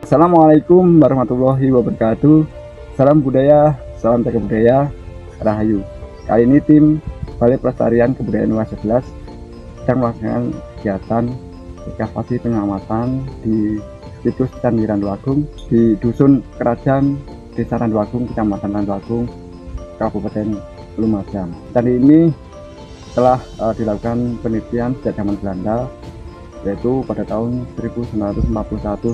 Assalamualaikum warahmatullahi wabarakatuh. Salam budaya, salam jaga budaya, Rahayu. Kali ini tim Balai Pelestarian Kebudayaan UAS 11 sedang melaksanakan kegiatan ekskavasi penyelamatan di situs Candi Randuagung di Dusun Kerajaan, Desa Randuagung, Kecamatan Randuagung, Kabupaten Lumajang. Candi ini telah dilakukan penelitian sejak zaman Belanda, yaitu pada tahun 1941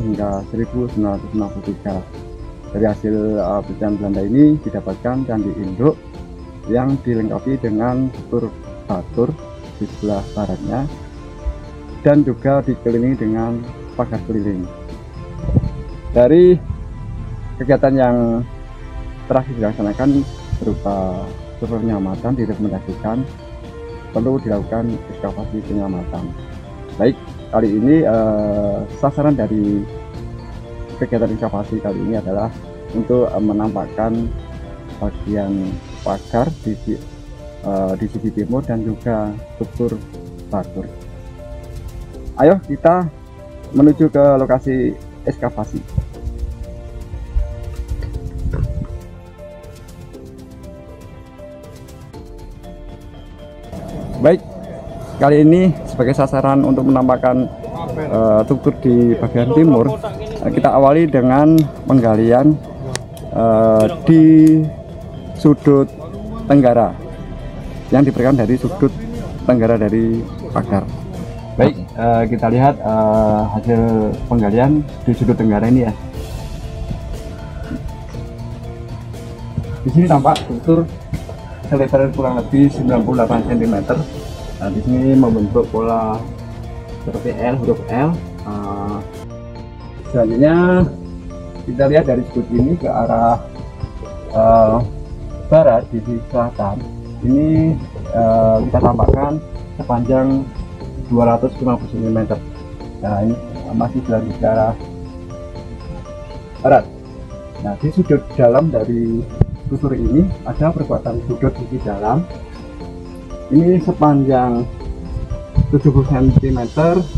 hingga 1953. Dari hasil penelitian Belanda ini didapatkan candi induk yang dilengkapi dengan struktur batur di sebelah baratnya dan juga dikelilingi dengan pagar keliling. Dari kegiatan yang terakhir dilaksanakan berupa struktur penyelamatan, direkomendasikan perlu dilakukan ekskavasi penyelamatan. Baik, kali ini sasaran dari kegiatan ekskavasi kali ini adalah untuk menampakkan bagian pagar di sisi timur dan juga struktur batur. Ayo kita menuju ke lokasi ekskavasi. Baik, kali ini sebagai sasaran untuk menampakkan struktur di bagian timur, kita awali dengan penggalian di sudut tenggara yang diberikan dari sudut tenggara dari pagar. Baik, kita lihat hasil penggalian di sudut tenggara ini ya. Di sini tampak struktur selebar kurang lebih 98 cm. Nah, di sini membentuk pola seperti L, huruf L. Selanjutnya kita lihat dari sudut ini ke arah barat di sisi selatan. Ini kita tambahkan sepanjang 250 cm. Nah, ini masih berlanjut ke arah barat. Nah, di sudut dalam dari struktur ini ada perbuatan sudut sisi dalam. Ini sepanjang 70 cm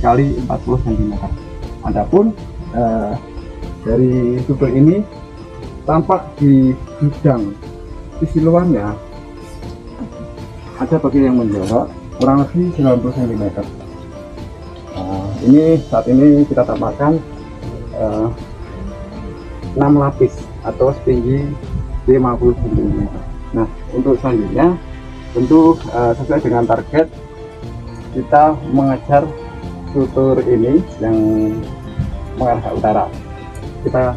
kali 40 cm. Adapun dari struktur ini tampak di bidang sisi luarnya ada bagian yang menjorok kurang lebih 90 cm. Ini saat ini kita tambahkan 6 lapis atau setinggi 50 cm. Nah, untuk selanjutnya tentu sesuai dengan target kita mengejar struktur ini yang mengarah ke utara. Kita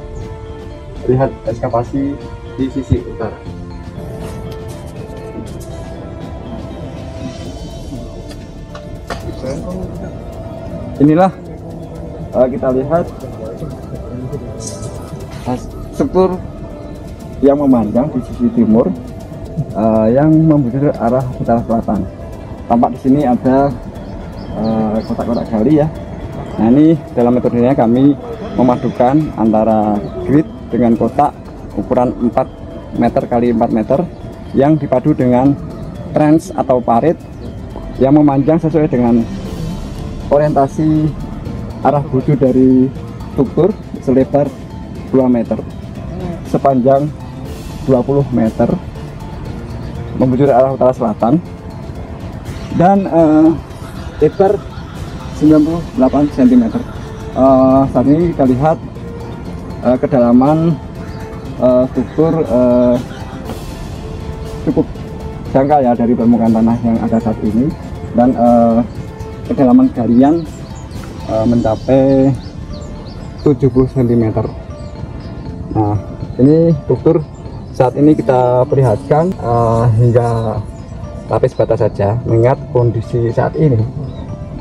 lihat ekskavasi di sisi utara. Inilah kita lihat struktur yang memanjang di sisi timur yang membujur arah utara selatan. Tampak di sini ada kotak-kotak gali ya. Nah, ini dalam metodenya kami memadukan antara grid dengan kotak ukuran 4 meter kali 4 meter yang dipadu dengan trench atau parit yang memanjang sesuai dengan orientasi arah bujur dari struktur selebar 2 meter sepanjang 20 meter membujur arah utara selatan dan lebar 98 cm. Saat ini kita lihat kedalaman struktur cukup dangkal ya dari permukaan tanah yang ada saat ini, dan kedalaman galian mencapai 70 cm. Nah, ini struktur saat ini kita perlihatkan hingga lapis batas saja, mengingat kondisi saat ini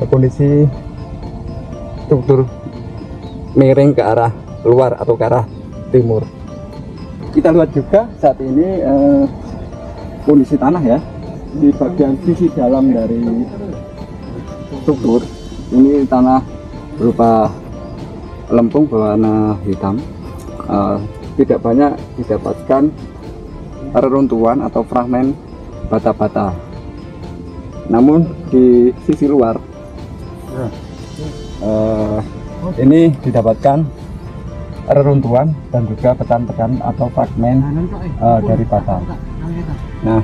kondisi struktur miring ke arah luar atau ke arah timur. Kita lihat juga saat ini kondisi tanah ya di bagian sisi dalam dari struktur ini, tanah berupa lempung berwarna hitam, tidak banyak didapatkan reruntuhan atau fragmen bata-bata. Namun di sisi luar ini didapatkan reruntuhan dan juga pecahan-pecahan atau fragmen dari bata. Nah,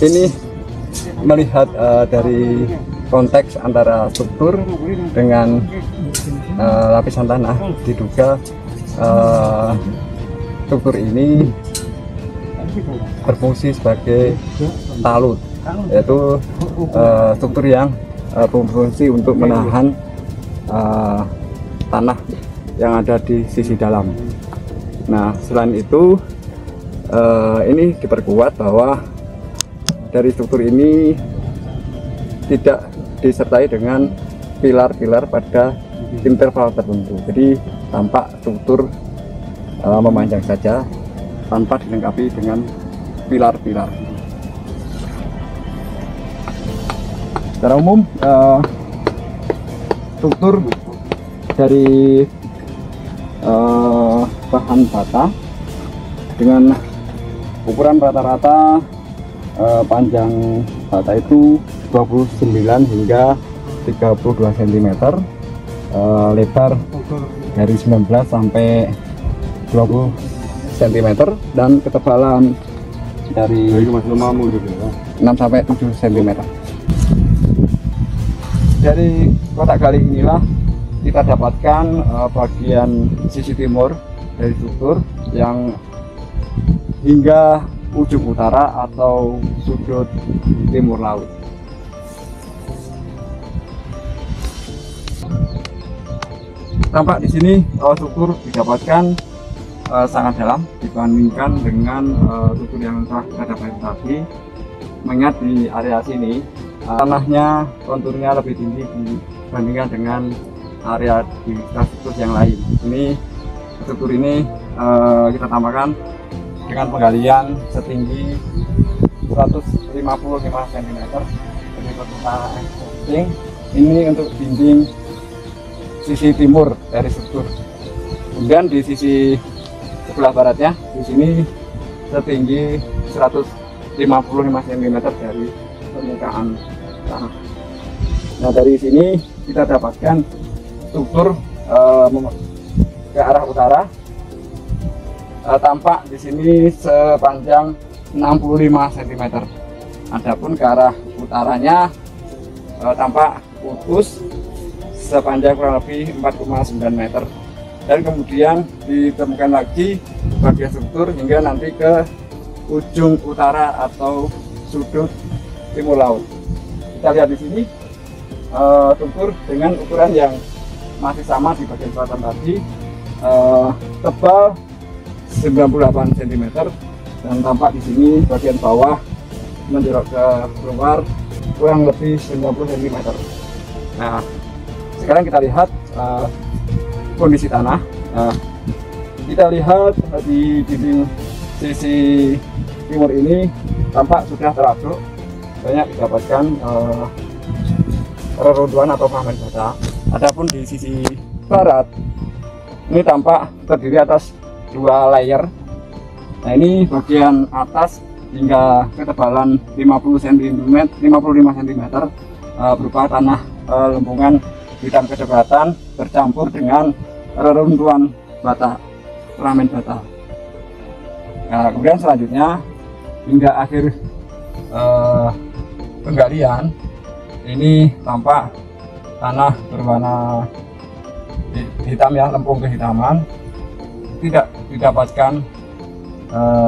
ini melihat dari konteks antara struktur dengan lapisan tanah, diduga struktur ini berfungsi sebagai talut, yaitu struktur yang berfungsi untuk menahan tanah yang ada di sisi dalam. Nah, selain itu ini diperkuat bahwa dari struktur ini tidak disertai dengan pilar-pilar pada interval tertentu. Jadi tampak struktur memanjang saja tanpa dilengkapi dengan pilar-pilar. Secara umum struktur dari bahan bata dengan ukuran rata-rata panjang bata itu 29 hingga 32 cm, lebar dari 19 sampai 20 cm, dan ketebalan dari 6 sampai 7 cm. Dari kotak gali inilah kita dapatkan bagian sisi timur dari struktur yang hingga ujung utara atau sudut timur laut. Tampak di sini struktur didapatkan sangat dalam dibandingkan dengan struktur yang telah kita dapatkan tadi. Mengingat di area sini tanahnya konturnya lebih tinggi dibandingkan dengan area di struktur yang lain. Ini struktur ini kita tambahkan dengan penggalian setinggi 155 cm. Ini untuk dinding sisi timur dari struktur. Kemudian di sisi sebelah baratnya di sini setinggi 155 cm dari permukaan tanah. Nah, dari sini kita dapatkan struktur ke arah utara, tampak di sini sepanjang 65 cm. Adapun ke arah utaranya tampak putus sepanjang kurang lebih 4,9 meter. Dan kemudian ditemukan lagi bagian struktur hingga nanti ke ujung utara atau sudut timur laut. Kita lihat di sini struktur dengan ukuran yang masih sama di bagian selatan tadi, tebal 98 cm, dan tampak di sini bagian bawah menjorok ke luar kurang lebih 90 cm. Nah, sekarang kita lihat kondisi tanah. Kita lihat di dinding sisi timur ini tampak sudah teraduk, banyak didapatkan reruntuhan atau fragmen bata. Adapun di sisi barat ini tampak terdiri atas 2 layer. Nah, ini bagian atas hingga ketebalan 55 cm berupa tanah lempungan hitam kecoklatan bercampur dengan reruntuhan bata, fragmen bata. Nah, kemudian selanjutnya hingga akhir penggalian ini tampak tanah berwarna hitam, ya, lempung kehitaman, tidak didapatkan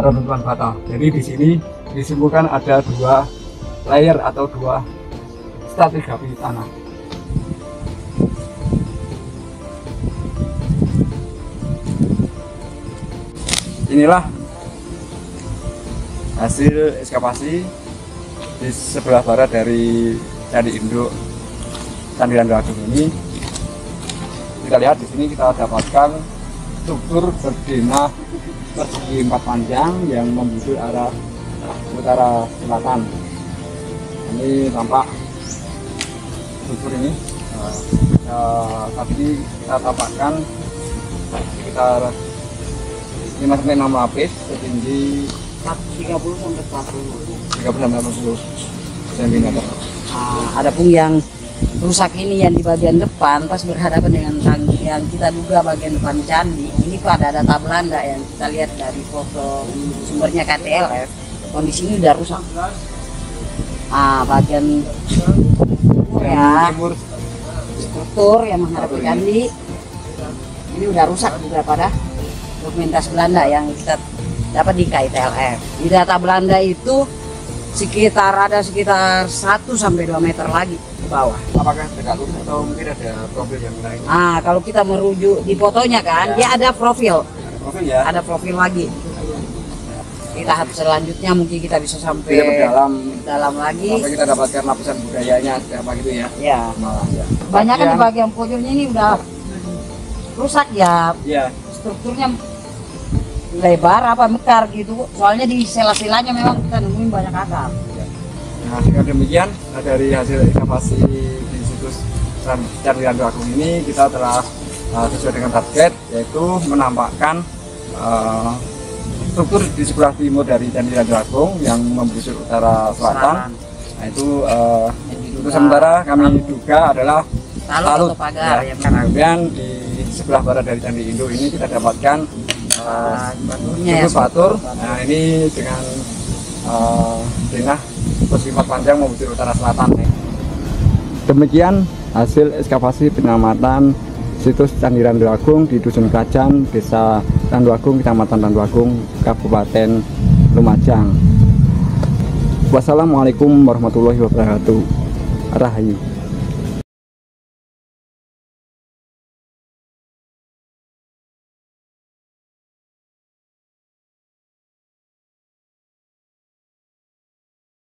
reruntuhan bata. Jadi di sini disimpulkan ada 2 layer atau 2 stratigrafi tanah. Inilah hasil ekskavasi di sebelah barat dari Candi Induk Candi Rangga Agung ini. Kita lihat di sini kita dapatkan struktur berdenah persegi 4 panjang yang membujuk arah utara selatan. Ini tampak struktur ini. Tadi kita tampakkan sekitar 5-6 lapis setinggi 30 sampai 40 cm. Adapun yang rusak ini yang di bagian depan pas berhadapan dengan tangki yang kita duga bagian depan candi. Ini tuh ada data Belanda yang kita lihat dari foto sumbernya KTLF. Kondisi ini udah rusak. Bagian ya struktur yang menghadapi candi ini udah rusak juga pada dokumentasi Belanda yang kita dapat di KTLF. Di data Belanda itu sekitar 1 sampai 2 meter lagi ke bawah. Apakah dekat lurus atau mungkin ada profil yang lain? Kalau kita merujuk di fotonya kan, dia ada profil. Profil ya? Ada profil lagi. Di tahap selanjutnya mungkin kita bisa sampai dalam lagi. Sampai kita dapatkan lapisan budayanya apa gitu ya? Ya. Banyak kan di bagian pojoknya ini udah rusak ya. Iya. Strukturnya lebar apa mekar gitu. Soalnya di sela-selanya memang kita nemuin banyak akar. Nah, dengan demikian dari hasil ekskavasi di situs Candi Randu Agung ini kita telah sesuai dengan target, yaitu menampakkan struktur di sebelah timur dari Candi Randu Agung yang membusur utara selatan. Nah, itu untuk sementara kami duga adalah talut atau pagar ya. Kemudian di sebelah barat dari Candi Indo ini kita dapatkan batur. Nah, ini dengan denah bersifat panjang membusur utara selatan. Demikian hasil ekskavasi penyelamatan situs Candi Randu Agung di Dusun Kerajaan, Desa Randu Agung, Kecamatan Randu Agung, Kabupaten Lumajang. Wassalamualaikum warahmatullahi wabarakatuh. Rahayu.